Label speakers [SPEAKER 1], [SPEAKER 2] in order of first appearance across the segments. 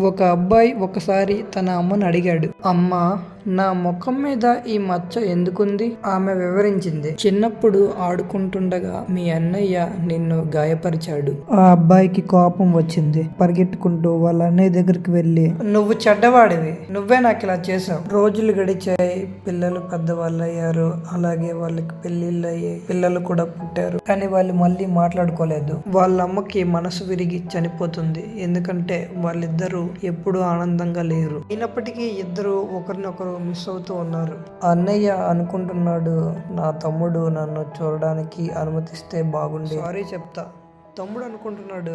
[SPEAKER 1] ఒక అబ్బాయి ఒకసారి తన అమ్మను అడిగాడు, అమ్మా, నా ముఖం మీద ఈ మచ్చ ఎందుకుంది? ఆమె వివరించింది, చిన్నప్పుడు ఆడుకుంటుండగా మీ అన్నయ్య నిన్ను గాయపరిచాడు. ఆ అబ్బాయికి కోపం వచ్చింది. పరిగెట్టుకుంటూ వాళ్ళ అన్నయ్య దగ్గరికి వెళ్ళి, నువ్వు చెడ్డవాడివి, నువ్వే నాకు ఇలా చేసావు. రోజులు గడిచాయి, పిల్లలు పెద్దవాళ్ళు అయ్యారు, అలాగే వాళ్ళకి పెళ్లిళ్ళు అయ్యాయి, పిల్లలు కూడా పుట్టారు. కానీ వాళ్ళు మళ్ళీ మాట్లాడుకోలేదు. వాళ్ళ అమ్మకి మనసు విరిగి చనిపోతుంది. ఎందుకంటే వాళ్ళిద్దరూ ఎప్పుడూ ఆనందంగా లేరు. అయినప్పటికీ ఇద్దరు ఒకరినొకరు మిస్ అవుతూ ఉన్నారు. అన్నయ్య అనుకుంటున్నాడు, నా తమ్ముడు నన్ను చూడడానికి అనుమతిస్తే బాగుండే, సారీ చెప్తా. తమ్ముడు అనుకుంటున్నాడు,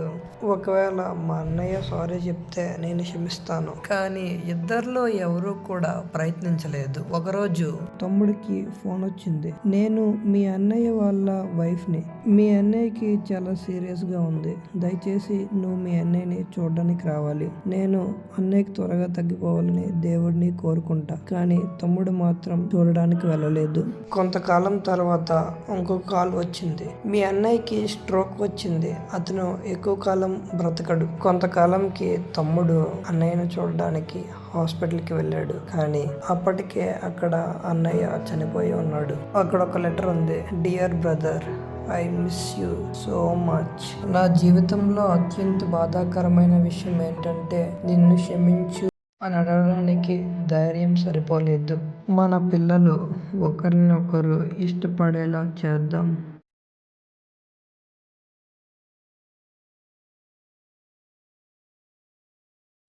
[SPEAKER 1] ఒకవేళ మా అన్నయ్య సారీ చెప్తే నేను క్షమిస్తాను. కానీ ఇద్దరిలో ఎవరూ కూడా ప్రయత్నించలేదు. ఒకరోజు తమ్ముడికి ఫోన్ వచ్చింది, నేను మీ అన్నయ్య వాళ్ళ వైఫ్ ని, మీ అన్నయ్యకి చాలా సీరియస్ గా ఉంది, దయచేసి నువ్వు మీ అన్నయ్యని చూడడానికి రావాలి. నేను అన్నయ్యకి త్వరగా తగ్గిపోవాలని దేవుడిని కోరుకుంటా. కానీ తమ్ముడు మాత్రం చూడడానికి వెళ్ళలేదు. కొంతకాలం తర్వాత ఇంకొక కాల్ వచ్చింది, మీ అన్నయ్యకి స్ట్రోక్ వచ్చింది, అతను ఎక్కువ కాలం బ్రతకడు. కొంతకాలంకి తమ్ముడు అన్నయ్యను చూడడానికి హాస్పిటల్కి వెళ్ళాడు. కానీ అప్పటికే అక్కడ అన్నయ్య చనిపోయి ఉన్నాడు. అక్కడ ఒక లెటర్ ఉంది, dear brother, I miss you so much. నా జీవితంలో అత్యంత బాధాకరమైన విషయం ఏంటంటే నిన్ను క్షమించు అని అడగడానికి ధైర్యం సరిపోలేదు. మన పిల్లలు ఒకరినొకరు ఇష్టపడేలా చేద్దాం.